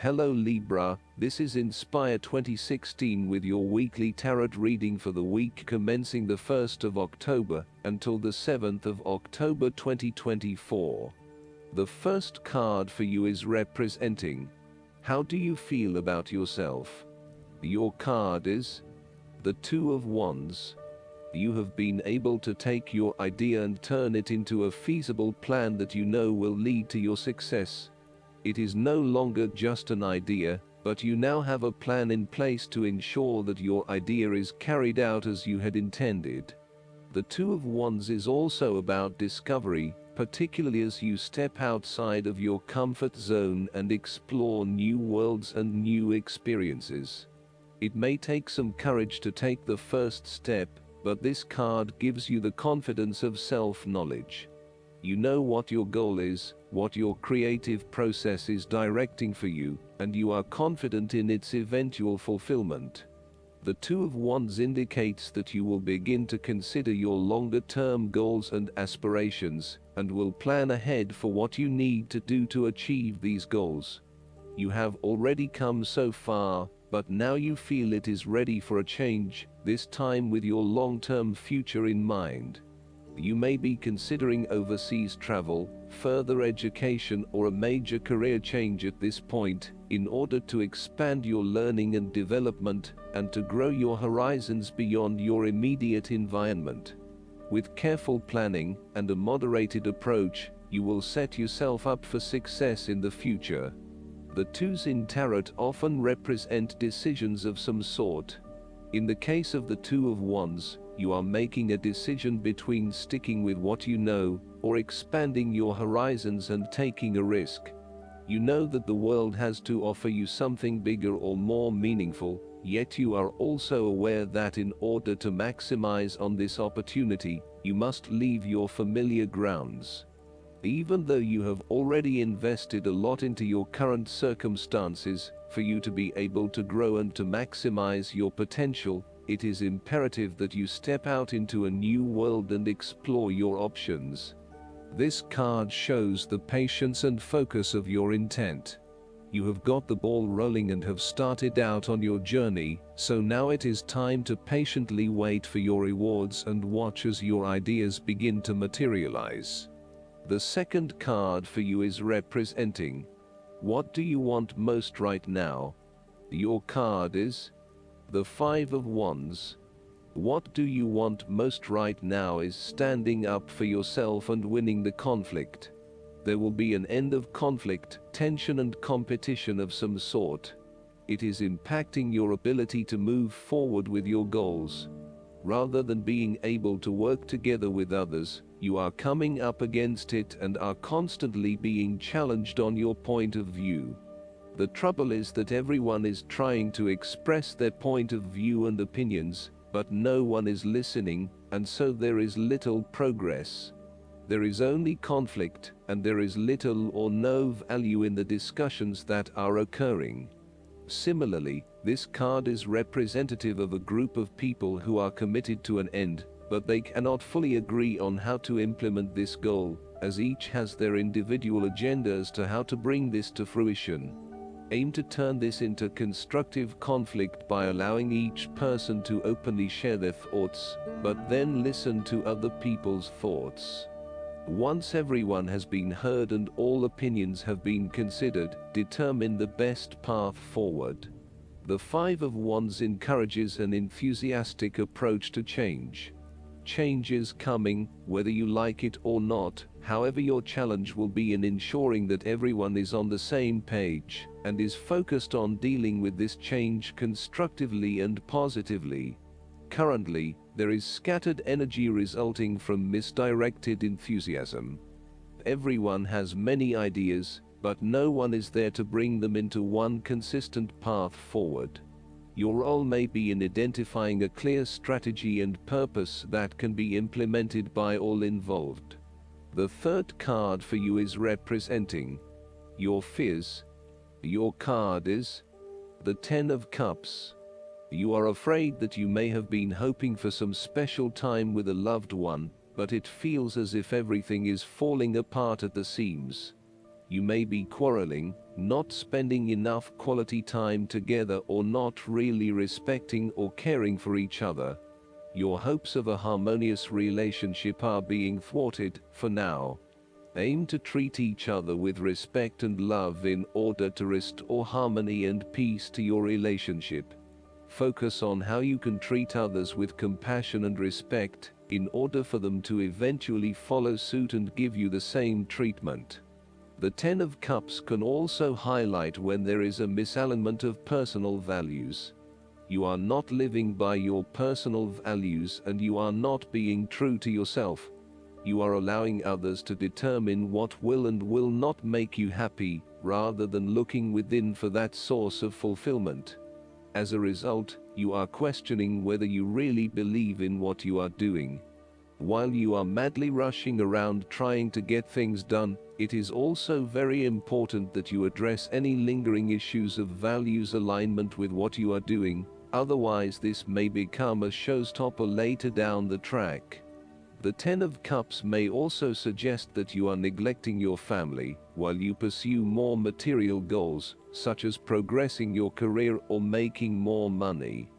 Hello Libra, this is Inspire 2016 with your weekly tarot reading for the week commencing the 1st of October until the 7th of October 2024. The first card for you is representing, how do you feel about yourself? Your card is the Two of Wands. You have been able to take your idea and turn it into a feasible plan that you know will lead to your success. It is no longer just an idea, but you now have a plan in place to ensure that your idea is carried out as you had intended. The Two of Wands is also about discovery, particularly as you step outside of your comfort zone and explore new worlds and new experiences. It may take some courage to take the first step, but this card gives you the confidence of self-knowledge. You know what your goal is, what your creative process is directing for you, and you are confident in its eventual fulfillment. The Two of Wands indicates that you will begin to consider your longer-term goals and aspirations, and will plan ahead for what you need to do to achieve these goals. You have already come so far, but now you feel it is ready for a change, this time with your long-term future in mind. You may be considering overseas travel, further education, or a major career change at this point, in order to expand your learning and development, and to grow your horizons beyond your immediate environment. With careful planning and a moderated approach, you will set yourself up for success in the future. The twos in tarot often represent decisions of some sort. In the case of the Two of Wands, you are making a decision between sticking with what you know, or expanding your horizons and taking a risk. You know that the world has to offer you something bigger or more meaningful, yet you are also aware that in order to maximize on this opportunity, you must leave your familiar grounds. Even though you have already invested a lot into your current circumstances, for you to be able to grow and to maximize your potential, it is imperative that you step out into a new world and explore your options. This card shows the patience and focus of your intent. You have got the ball rolling and have started out on your journey, so now it is time to patiently wait for your rewards and watch as your ideas begin to materialize. The second card for you is representing, what do you want most right now? Your card is the Five of Wands. What do you want most right now is standing up for yourself and winning the conflict. There will be an end of conflict, tension and competition of some sort. It is impacting your ability to move forward with your goals. Rather than being able to work together with others, you are coming up against it and are constantly being challenged on your point of view. The trouble is that everyone is trying to express their point of view and opinions, but no one is listening, and so there is little progress. There is only conflict, and there is little or no value in the discussions that are occurring. Similarly, this card is representative of a group of people who are committed to an end, but they cannot fully agree on how to implement this goal, as each has their individual agenda as to how to bring this to fruition. Aim to turn this into constructive conflict by allowing each person to openly share their thoughts, but then listen to other people's thoughts. Once everyone has been heard and all opinions have been considered, determine the best path forward. The Five of Wands encourages an enthusiastic approach to change. Change is coming, whether you like it or not. However, your challenge will be in ensuring that everyone is on the same page, and is focused on dealing with this change constructively and positively. Currently, there is scattered energy resulting from misdirected enthusiasm. Everyone has many ideas, but no one is there to bring them into one consistent path forward. Your role may be in identifying a clear strategy and purpose that can be implemented by all involved. The third card for you is representing your fears. Your card is the Ten of Cups. You are afraid that you may have been hoping for some special time with a loved one, but it feels as if everything is falling apart at the seams. You may be quarreling, not spending enough quality time together, or not really respecting or caring for each other. Your hopes of a harmonious relationship are being thwarted for now. Aim to treat each other with respect and love in order to restore harmony and peace to your relationship. Focus on how you can treat others with compassion and respect, in order for them to eventually follow suit and give you the same treatment. The Ten of Cups can also highlight when there is a misalignment of personal values. You are not living by your personal values, and you are not being true to yourself. You are allowing others to determine what will and will not make you happy, rather than looking within for that source of fulfillment. As a result, you are questioning whether you really believe in what you are doing. While you are madly rushing around trying to get things done, it is also very important that you address any lingering issues of values alignment with what you are doing, otherwise this may become a showstopper later down the track. The Ten of Cups may also suggest that you are neglecting your family, while you pursue more material goals, such as progressing your career or making more money.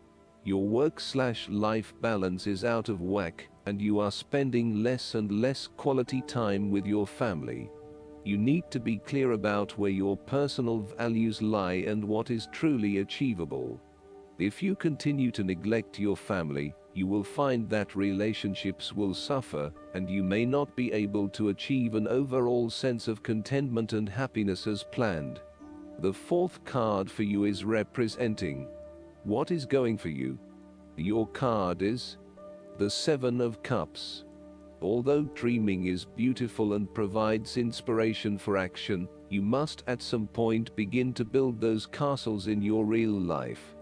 Your work/life balance is out of whack, and you are spending less and less quality time with your family. You need to be clear about where your personal values lie and what is truly achievable. If you continue to neglect your family, you will find that relationships will suffer, and you may not be able to achieve an overall sense of contentment and happiness as planned. The fourth card for you is representing what is going for you. Your card is the Seven of Cups. Although dreaming is beautiful and provides inspiration for action, you must at some point begin to build those castles in your real life.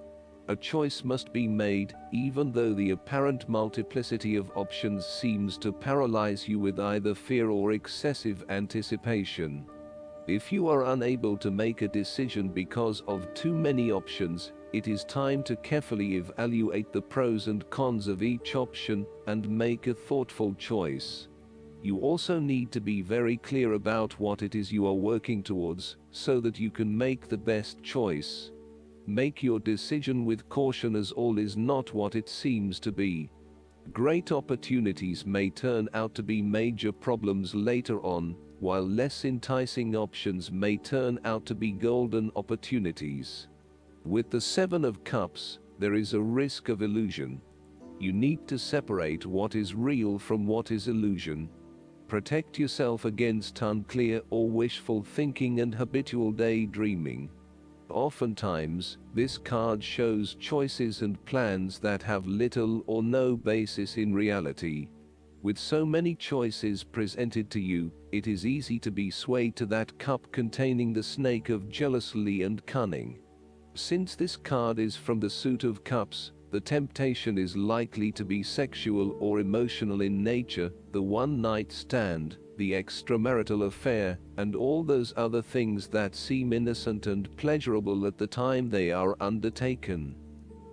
A choice must be made, even though the apparent multiplicity of options seems to paralyze you with either fear or excessive anticipation. If you are unable to make a decision because of too many options, it is time to carefully evaluate the pros and cons of each option and make a thoughtful choice. You also need to be very clear about what it is you are working towards, so that you can make the best choice. Make your decision with caution, as all is not what it seems to be. Great opportunities may turn out to be major problems later on, while less enticing options may turn out to be golden opportunities. With the Seven of Cups, there is a risk of illusion. You need to separate what is real from what is illusion. Protect yourself against unclear or wishful thinking and habitual daydreaming. Oftentimes, this card shows choices and plans that have little or no basis in reality. With so many choices presented to you, it is easy to be swayed to that cup containing the snake of jealousy and cunning. Since this card is from the suit of cups, the temptation is likely to be sexual or emotional in nature, the one-night stand, the extramarital affair, and all those other things that seem innocent and pleasurable at the time they are undertaken.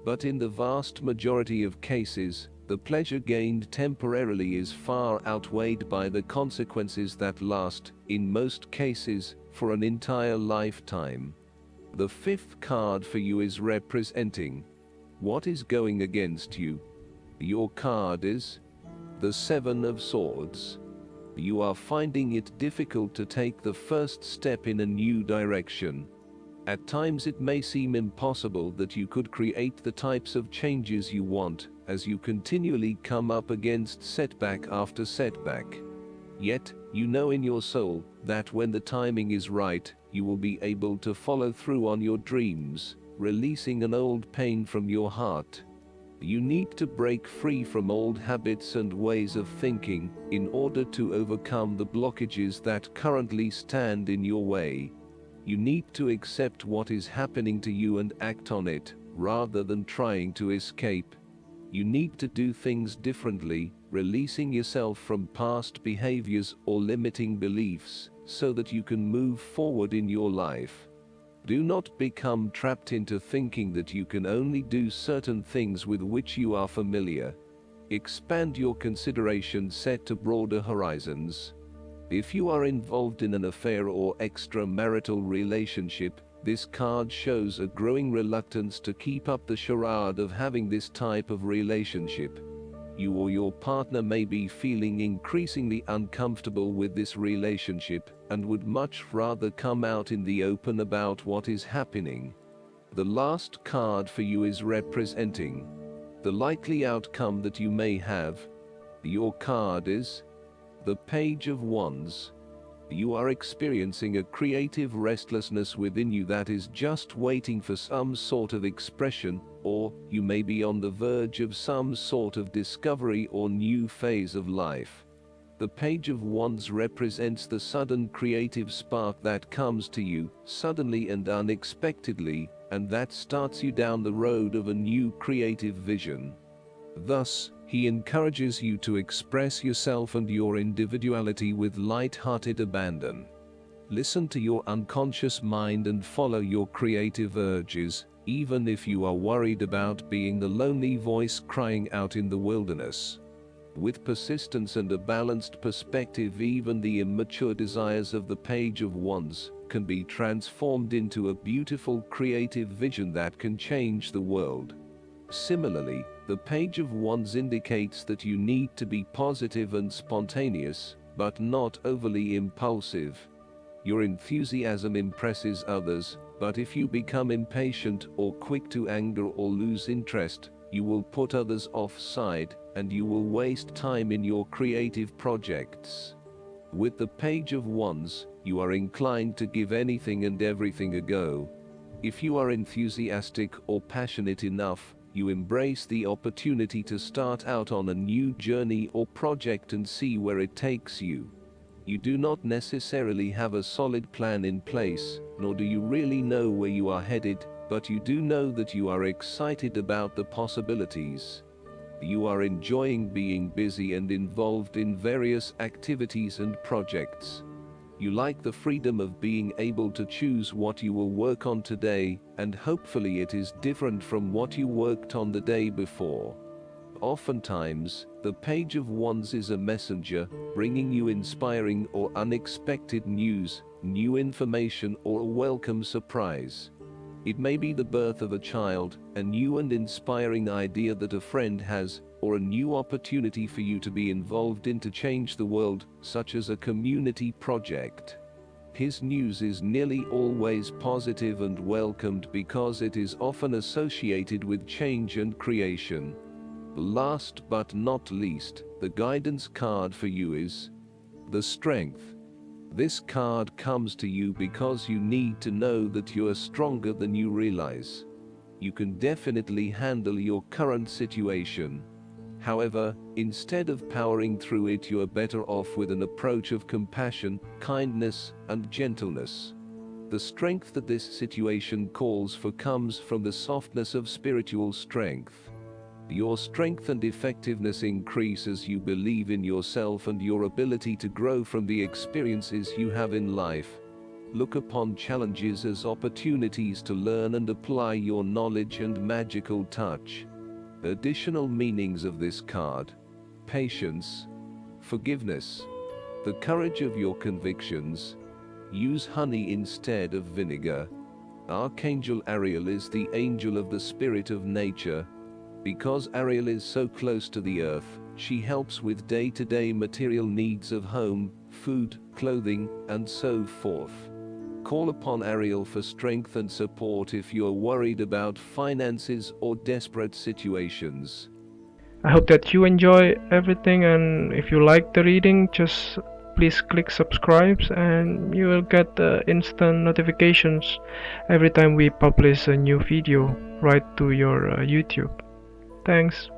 But in the vast majority of cases, the pleasure gained temporarily is far outweighed by the consequences that last, in most cases, for an entire lifetime. The fifth card for you is representing what is going against you. Your card is the Seven of Swords. You are finding it difficult to take the first step in a new direction. At times it may seem impossible that you could create the types of changes you want, as you continually come up against setback after setback. Yet, you know in your soul that when the timing is right, you will be able to follow through on your dreams, releasing an old pain from your heart. You need to break free from old habits and ways of thinking in order to overcome the blockages that currently stand in your way. You need to accept what is happening to you and act on it, rather than trying to escape. You need to do things differently, releasing yourself from past behaviors or limiting beliefs, so that you can move forward in your life. Do not become trapped into thinking that you can only do certain things with which you are familiar. Expand your consideration set to broader horizons. If you are involved in an affair or extramarital relationship, this card shows a growing reluctance to keep up the charade of having this type of relationship. You or your partner may be feeling increasingly uncomfortable with this relationship and would much rather come out in the open about what is happening. The last card for you is representing the likely outcome that you may have. Your card is the Page of Wands. You are experiencing a creative restlessness within you that is just waiting for some sort of expression, or you may be on the verge of some sort of discovery or new phase of life. The Page of Wands represents the sudden creative spark that comes to you suddenly and unexpectedly, and that starts you down the road of a new creative vision. Thus, he encourages you to express yourself and your individuality with light-hearted abandon. Listen to your unconscious mind and follow your creative urges, even if you are worried about being the lonely voice crying out in the wilderness. With persistence and a balanced perspective, even the immature desires of the Page of Wands can be transformed into a beautiful creative vision that can change the world. Similarly, the Page of Wands indicates that you need to be positive and spontaneous, but not overly impulsive. Your enthusiasm impresses others, but if you become impatient or quick to anger or lose interest, you will put others offside, and you will waste time in your creative projects. With the Page of Wands, you are inclined to give anything and everything a go. If you are enthusiastic or passionate enough, you embrace the opportunity to start out on a new journey or project and see where it takes you. You do not necessarily have a solid plan in place, nor do you really know where you are headed, but you do know that you are excited about the possibilities. You are enjoying being busy and involved in various activities and projects. You like the freedom of being able to choose what you will work on today, and hopefully it is different from what you worked on the day before. Oftentimes, the Page of Wands is a messenger, bringing you inspiring or unexpected news, new information, or a welcome surprise. It may be the birth of a child, a new and inspiring idea that a friend has, or a new opportunity for you to be involved in to change the world, such as a community project. His news is nearly always positive and welcomed because it is often associated with change and creation. Last but not least, the guidance card for you is the Strength. This card comes to you because you need to know that you are stronger than you realize. You can definitely handle your current situation. However, instead of powering through it, you are better off with an approach of compassion, kindness, and gentleness. The strength that this situation calls for comes from the softness of spiritual strength. Your strength and effectiveness increase as you believe in yourself and your ability to grow from the experiences you have in life. Look upon challenges as opportunities to learn and apply your knowledge and magical touch. Additional meanings of this card: patience, forgiveness, the courage of your convictions, use honey instead of vinegar. Archangel Ariel is the angel of the spirit of nature. Because Ariel is so close to the earth, she helps with day-to-day material needs of home, food, clothing, and so forth. Call upon Ariel for strength and support if you are worried about finances or desperate situations. I hope that you enjoy everything, and if you like the reading, just please click subscribe and you will get instant notifications every time we publish a new video right to your YouTube. Thanks.